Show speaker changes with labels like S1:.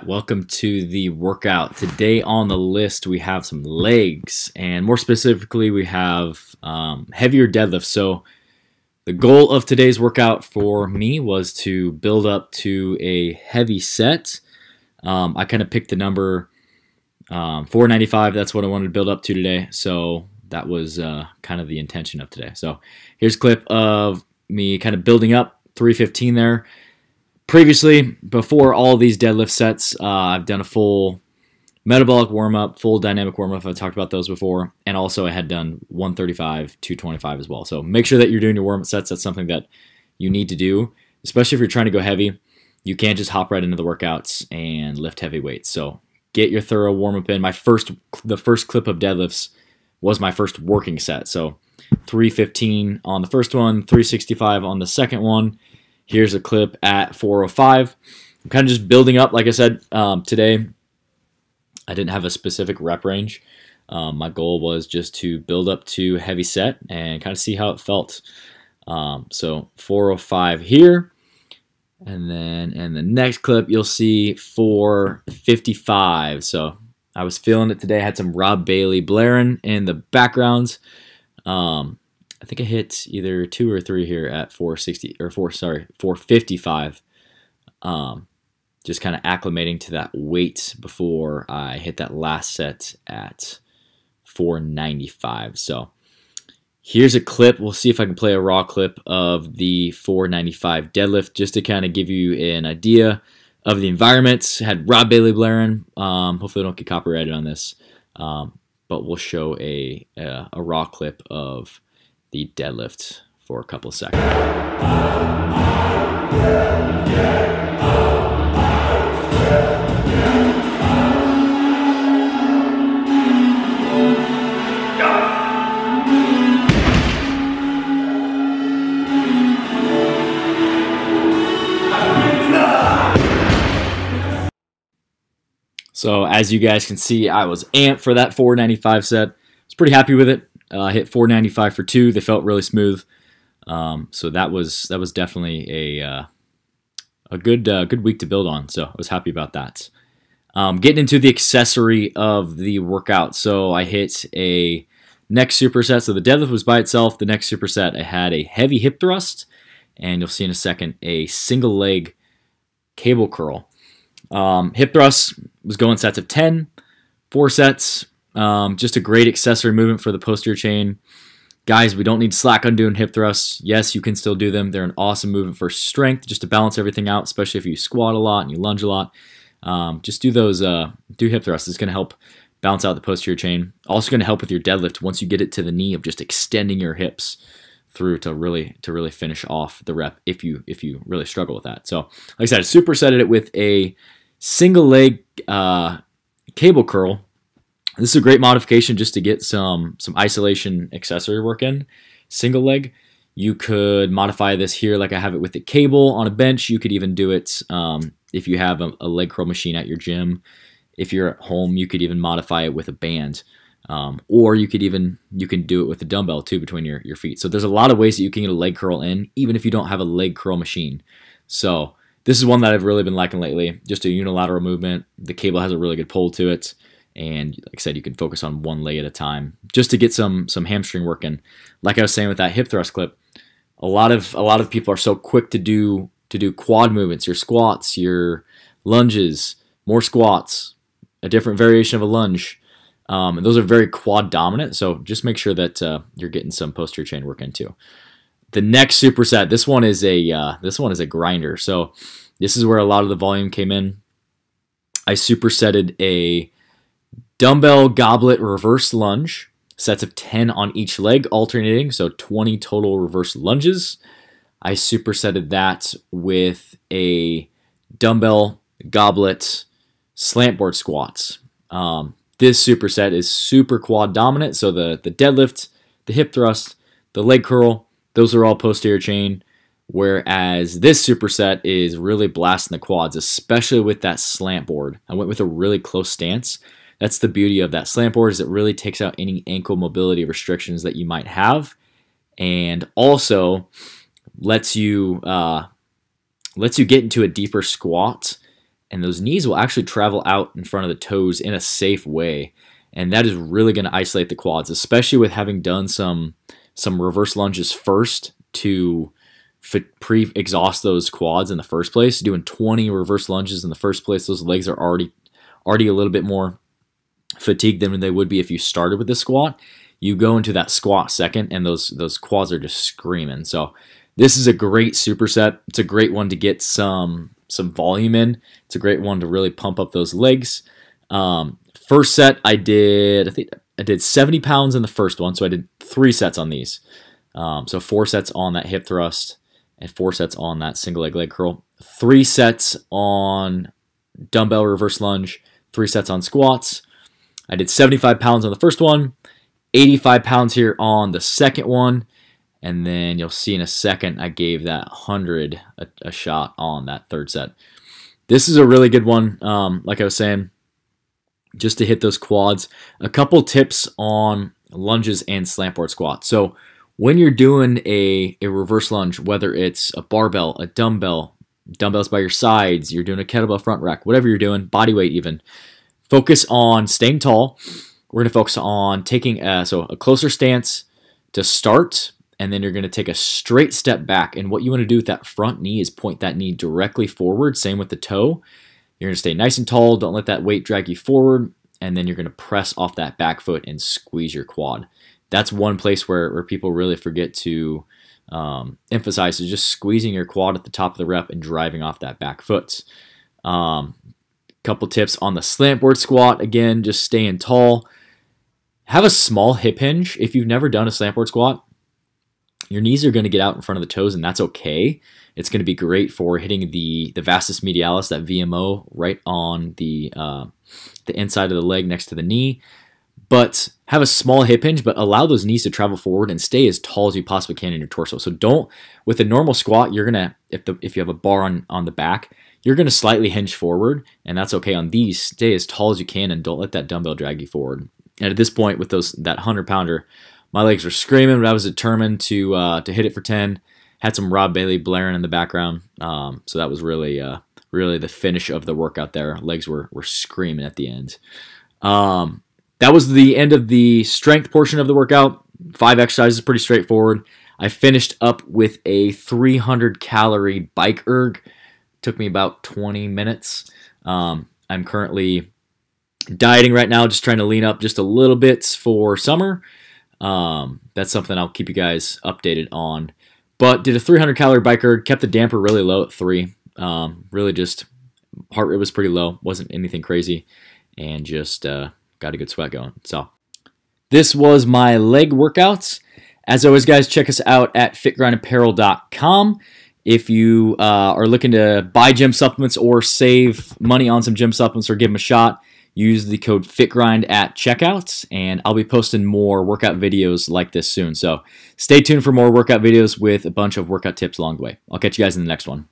S1: chat, welcome to the workout. Today on the list we have some legs, and more specifically we have heavier deadlifts. So the goal of today's workout for me was to build up to a heavy set. I kind of picked the number 495. That's what I wanted to build up to today, so that was kind of the intention of today. So here's a clip of me kind of building up 315 there. Previously, before all these deadlift sets, I've done a full metabolic warm-up, full dynamic warm-up. I've talked about those before. And also I had done 135, 225 as well. So make sure that you're doing your warm-up sets. That's something that you need to do, especially if you're trying to go heavy. You can't just hop right into the workouts and lift heavy weights. So get your thorough warm-up in. The first clip of deadlifts was my first working set. So 315 on the first one, 365 on the second one. Here's a clip at 405. I'm kind of just building up. Like I said, today I didn't have a specific rep range. My goal was just to build up to a heavy set and kind of see how it felt. So 405 here. And then in the next clip, you'll see 455. So I was feeling it today. I had some Rob Bailey blaring in the background. I think I hit either 2 or 3 here at 455. Just kind of acclimating to that weight before I hit that last set at 495. So here's a clip. We'll see if I can play a raw clip of the 495 deadlift just to kind of give you an idea of the environment. Had Rob Bailey blaring. Hopefully I don't get copyrighted on this. But we'll show a raw clip of the deadlift for a couple of seconds. So as you guys can see, I was amped for that 495 set. I was pretty happy with it. I hit 495 for 2. They felt really smooth. So that was definitely a good week to build on. So I was happy about that. Getting into the accessory of the workout. So I hit a neck superset. So the deadlift was by itself. The neck superset, I had a heavy hip thrust, and you'll see in a second a single leg cable curl. Hip thrust was going sets of 10, 4 sets. Just a great accessory movement for the posterior chain. Guys, we don't need slack on doing hip thrusts. Yes, you can still do them. They're an awesome movement for strength, just to balance everything out, especially if you squat a lot and you lunge a lot. Just do those, do hip thrusts. It's going to help balance out the posterior chain. Also going to help with your deadlift once you get it to the knee of just extending your hips through to really finish off the rep if you really struggle with that. So, like I said, I supersetted it with a single leg cable curl. This is a great modification just to get some isolation accessory work in. Single leg, you could modify this here like I have it with the cable on a bench. You could even do it if you have a leg curl machine at your gym. If you're at home, you could even modify it with a band. Or you can do it with a dumbbell too between your feet. So there's a lot of ways that you can get a leg curl in, even if you don't have a leg curl machine. So this is one that I've really been liking lately. Just a unilateral movement. The cable has a really good pull to it. And like I said, you can focus on one leg at a time just to get some hamstring work in. Like I was saying with that hip thrust clip, a lot of people are so quick to do quad movements, your squats, your lunges, more squats, a different variation of a lunge. And those are very quad dominant. So just make sure that you're getting some posterior chain work in too. The next superset, this one is a grinder. So this is where a lot of the volume came in. I supersetted a dumbbell goblet reverse lunge, sets of 10 on each leg, alternating, so 20 total reverse lunges. I supersetted that with a dumbbell goblet slant board squats. This superset is super quad dominant, so the deadlift, the hip thrust, the leg curl, those are all posterior chain, whereas this superset is really blasting the quads, especially with that slant board. I went with a really close stance. That's the beauty of that slant board, is it really takes out any ankle mobility restrictions that you might have, and also lets you get into a deeper squat and those knees will actually travel out in front of the toes in a safe way. And that is really going to isolate the quads, especially with having done some reverse lunges first to pre-exhaust those quads in the first place. Doing 20 reverse lunges in the first place, those legs are already a little bit more fatigued than they would be if you started with the squat. You go into that squat second, and those quads are just screaming. So this is a great superset. It's a great one to get some volume in. It's a great one to really pump up those legs. First set, I think I did 70 pounds in the first one, so I did 3 sets on these. So 4 sets on that hip thrust and 4 sets on that single leg curl. 3 sets on dumbbell reverse lunge, 3 sets on squats. I did 75 pounds on the first one, 85 pounds here on the second one, and then you'll see in a second I gave that 100 a shot on that third set. This is a really good one, like I was saying, just to hit those quads. A couple tips on lunges and slant board squats. So when you're doing a reverse lunge, whether it's a barbell, a dumbbell, dumbbells by your sides, you're doing a kettlebell front rack, whatever you're doing, body weight even, focus on staying tall. We're going to focus on taking a closer stance to start, and then you're going to take a straight step back. And what you want to do with that front knee is point that knee directly forward. Same with the toe. You're going to stay nice and tall. Don't let that weight drag you forward. And then you're going to press off that back foot and squeeze your quad. That's one place where people really forget to emphasize, is just squeezing your quad at the top of the rep and driving off that back foot. Couple tips on the slant board squat. Again, just staying tall. Have a small hip hinge. If you've never done a slant board squat, your knees are going to get out in front of the toes, and that's okay. It's going to be great for hitting the vastus medialis, that VMO, right on the inside of the leg next to the knee. But have a small hip hinge, but allow those knees to travel forward and stay as tall as you possibly can in your torso. So don't, with a normal squat, you're going to, if you have a bar on the back, you're going to slightly hinge forward, and that's okay. On these, stay as tall as you can and don't let that dumbbell drag you forward. And at this point, with that 100-pounder, my legs were screaming, but I was determined to hit it for 10. Had some Rob Bailey blaring in the background, so that was really the finish of the workout there. Legs were screaming at the end. That was the end of the strength portion of the workout. 5 exercises, pretty straightforward. I finished up with a 300-calorie bike erg. Took me about 20 minutes. I'm currently dieting right now, just trying to lean up just a little bit for summer. That's something I'll keep you guys updated on. But did a 300-calorie bike erg, kept the damper really low at 3. Really just, heart rate was pretty low, wasn't anything crazy, and just got a good sweat going. So this was my leg workouts. As always, guys, check us out at fitgrindapparel.com. If you are looking to buy gym supplements or save money on some gym supplements or give them a shot, use the code FitGrind at checkout, and I'll be posting more workout videos like this soon. So stay tuned for more workout videos with a bunch of workout tips along the way. I'll catch you guys in the next one.